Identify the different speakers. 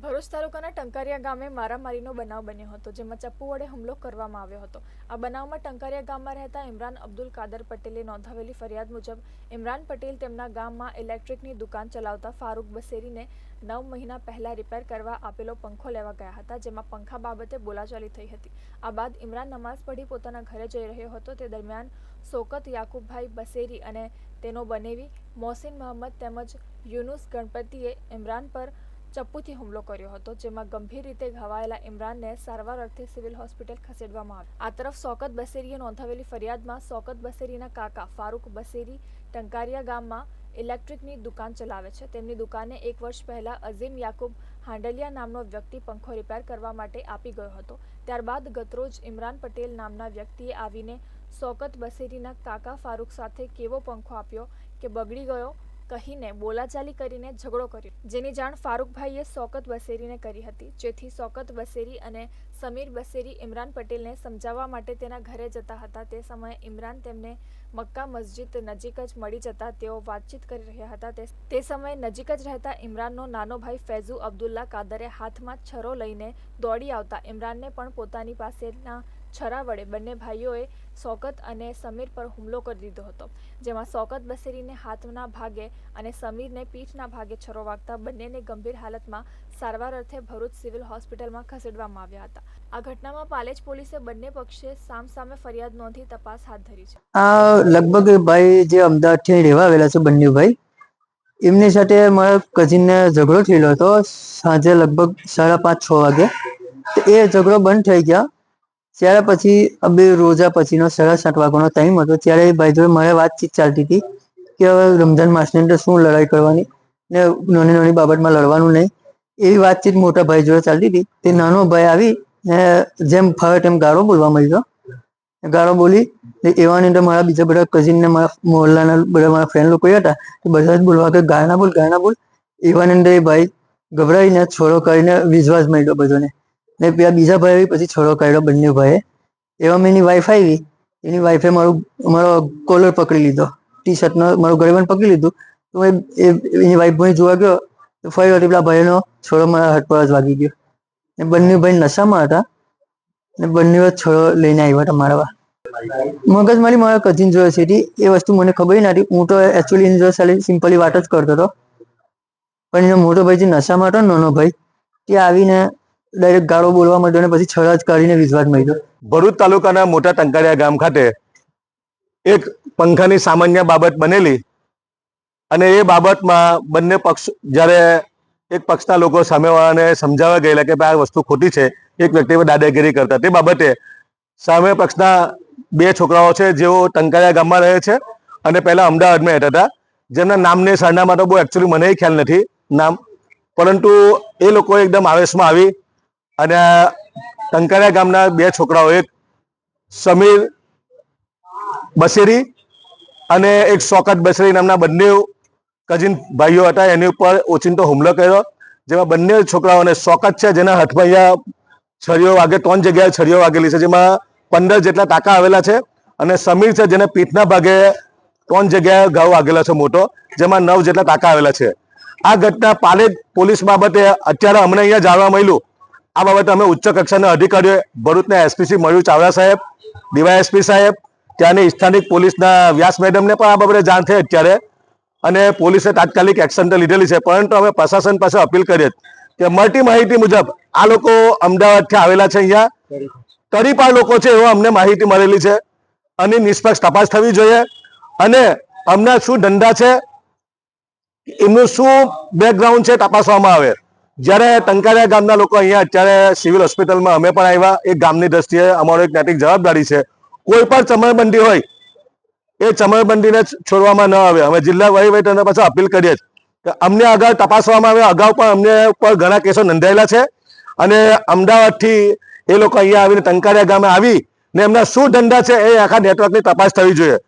Speaker 1: ભરૂચ તાલુકાના ટંકારિયા ગામે મારામારીનો બનાવ બન્યો હતો, જેમાં ચપ્પુ વડે હુમલો કરવામાં આવ્યો હતો। આ બનાવમાં ટંકારિયા ગામમાં રહેતા ઇમરાન અબ્દુલ કાદર પટેલે નોંધાવેલી ફરિયાદ મુજબ ઇમરાન પટેલ તેમના ગામમાં ઇલેક્ટ્રિકની દુકાન ચલાવતા ફારૂક બસેરીને 9 મહિના પહેલા રિપેર કરવા આપેલો પંખો લેવા ગયા હતા, જેમાં પંખા બાબતે બોલાચાલી થઈ હતી। આ બાદ ઇમરાન નમાઝ પઢી પોતાના ઘરે જઈ રહ્યો હતો। તે દરમિયાન શોકત યાકુબભાઈ બસેરી અને તેનો બનેવી મોહસિન મોહમ્મદ તેમજ યુનુસ ગણપતિએ ઇમરાન પર ચપ્પુથી હુમલો કર્યો હતો, જેમાં ગંભીર રીતે ઘવાયેલા ઇમરાનને સારવાર અર્થે સિવિલ હોસ્પિટલ ખસેડવામાં આવ્યો। આ તરફ શોકત બસેરીએ નોંધાવેલી ફરિયાદમાં શોકત બસેરીના કાકા ફારૂક બસેરી ટંકારિયા ગામમાં ઇલેક્ટ્રિકની દુકાન ચલાવે છે। તેમની દુકાને 1 વર્ષ પહેલા અઝીમ યાકુબ હાંડલિયા નામનો વ્યક્તિ પંખો રિપેર કરવા માટે આપી ગયો હતો। ત્યારબાદ ગતરોજ ઇમરાન પટેલ નામના વ્યક્તિએ આવીને શોકત બસેરીના કાકા ફારૂક સાથે કેવો પંખો આપ્યો કે બગડી ગયો કહીને બોલાચાલી કરીને ઝઘડો કર્યો, જેની જાણ ફારૂકભાઈએ શોકત બસેરીને કરી હતી। જેથી શોકત બસેરી અને સમીર બસેરી ઇમરાન પટેલને સમજાવવા માટે તેના ઘરે જતા હતા। તે સમયે ઇમરાન તેમને મક્કા મસ્જિદ નજીક જ મળી જતા તેઓ વાતચીત કરી રહ્યા હતા। તે સમયે નજીક જ રહેતા ઇમરાનનો નાનો ભાઈ ફૈઝુ અબ્દુલ્લા કાદરે હાથમાં છરો લઈને દોડી આવતા ઇમરાનને પણ પોતાની પાસેના છરા વડે બંને ભાઈઓએ શોકત અને સમીર પર હુમલો કરી દીધો હતો, જેમાં શોકત બસેરીને હાથના ભાગે અને સમીરને પીઠના ભાગે છરો વાગતા બંનેને ગંભીર હાલતમાં સારવાર અર્થે ભરૂચ સિવિલ હોસ્પિટલમાં ખસેડવામાં આવ્યા હતા। આ ઘટનામાં પાલેજ પોલીસે બંને પક્ષે સામસામે ફરિયાદ નોંધી તપાસ હાથ ધરી છે।
Speaker 2: આ લગભગ ભાઈ જે અમદાવાદથી રહેવા આવેલા છે બંને ભાઈ, એમની સાથે મારા કઝિનને ઝઘડો થયેલો હતો સાંજે લગભગ 5:30-6 વાગે। એ ઝઘડો બંધ થઈ ગયા ત્યારે પછી બે રોજા પછીનો 7:30 વાગ્યાનો ટાઈમ હતો। ત્યારે એ ભાઈ જોડે મારે વાતચીત ચાલતી હતી કે હવે રમઝાન માસની અંદર શું લડાઈ કરવાની ને નાની નાની બાબતમાં લડવાનું નહીં, એવી વાતચીત મોટા ભાઈ જોડે ચાલતી હતી। તે નાનો ભાઈ આવી ને જેમ ફાવે તેમ ગાળો બોલવા માંડ્યો। ગાળો બોલી એવાની અંદર મારા બીજા બધા કઝિનને મારા મોહલ્લાના બધા મારા ફ્રેન્ડ લોકો હતા તો બધા જ બોલવા કે ગાળના બોલ। એવાની અંદર એ ભાઈ ગભરાઈને છોડો કરીને વિશ્વાસ માંડ્યો બધાને ને પેલા બીજા ભાઈ પછી છોડો કાઢ્યો બંને ભાઈએ। એવામાં એની વાઈફ આવી, એની વાઈફે મારો કોલર પકડી લીધો, ટી શર્ટનો મારું ગળેબંધ પકડી લીધું। તો એની વાઈફ ભાઈ જોવા ગયો તો ફરી વળી પેલા ભાઈનો છોડો મારા હાથ પર જ વાગી ગયો ને બંને ભાઈ નશામાં હતા ને બંને છોડો લઈને આવ્યા હતા મારવા। મગજમારી મારા કઝિન જોડે છે એ વસ્તુ મને ખબર નથી। હું તો એકચ્યુઅલી એની જોડે સિમ્પલી વાત જ કરતો હતો, પણ એનો મોટો ભાઈ જે નશામાં હતો નાનો ભાઈ તે આવીને ડાયરેક્ટ ગાળો બોલવા માંડ્યો અને પછી છરા જ કાઢીને વિશ્વાસ માંડ્યો।
Speaker 3: ભરૂચ તાલુકાના મોટા ટંકારિયા ગામ ખાતે એક પંખાની સામાન્ય બાબત બનેલી અને એ બાબતમાં બંને પક્ષ જ્યારે એક પક્ષના લોકો સામેવાળાને સમજાવવા ગયેલા કે ભાઈ આ વસ્તુ ખોટી છે, એક વ્યક્તિ પર દાદાગીરી કરતા, તે બાબતે સામે પક્ષના 2 છોકરાઓ છે જેઓ ટંકારિયા ગામમાં રહે છે અને પહેલા અમદાવાદમાં રહેતા હતા, જેમના નામને સરનામા તો બહુ એકચ્યુઅલી મને ખ્યાલ નથી નામ, પરંતુ એ લોકો એકદમ આવેશમાં આવી અને ટંકારિયા ગામના 2 છોકરાઓ, એક સમીર બસેરી અને એક શોકત બસેરી નામના બંને કઝિન ભાઈઓ હતા, એની ઉપર ઓચિંતો હુમલો કર્યો। જેમાં બંને છોકરાઓને શોકત છે જેના હાથમાં અહીંયા છરીઓ વાગે 3 જગ્યાએ છરીઓ વાગેલી છે, જેમાં 15 જેટલા ટાંકા આવેલા છે, અને સમીર છે જેને પીઠના ભાગે 3 જગ્યાએ ઘાવ વાગેલો છે મોટો, જેમાં 9 જેટલા ટાંકા આવેલા છે। આ ઘટના પાલેજ પોલીસ બાબતે અત્યારે અમને અહીંયા જાણવા મળ્યું। આ બાબતે અમે ઉચ્ચ કક્ષાના અધિકારીઓ ભરૂચના એસપી મયુર ચાવડા સાહેબ, ડીવાયએસપી સાહેબ, ત્યાંની સ્થાનિક પોલીસના વ્યાસ મેડમને પણ આ બાબતે જાણ થઈ અત્યારે, અને પોલીસે તાત્કાલિક એક્શન તો લીધેલી છે। પરંતુ અમે પ્રશાસન પાસે અપીલ કરીએ કે મળતી માહિતી મુજબ આ લોકો અમદાવાદથી આવેલા છે, અહીંયા તરીપાર લોકો છે એવો અમને માહિતી મળેલી છે, અને નિષ્પક્ષ તપાસ થવી જોઈએ અને અમને શું ધંધા છે એમનું શું બેકગ્રાઉન્ડ છે તપાસવામાં આવે। જ્યારે ટંકારિયા ગામના લોકો અહીંયા અત્યારે સિવિલ હોસ્પિટલમાં અમે પણ આવ્યા, એક ગામની દ્રષ્ટિએ અમારો એક નૈતિક જવાબદારી છે, કોઈ પણ ચમરબંધી હોય એ ચમરબંધીને છોડવામાં ન આવે। અમે જિલ્લા વહીવટીતંત્ર પાસે અપીલ કરીએ કે અમને આગળ તપાસવામાં આવે। અગાઉ પણ અમને ઉપર ઘણા કેસો નોંધાયેલા છે અને અમદાવાદથી એ લોકો અહીંયા આવીને ટંકારિયા ગામે આવી ને એમના શું ધંધા છે એ આખા નેટવર્કની તપાસ થવી જોઈએ।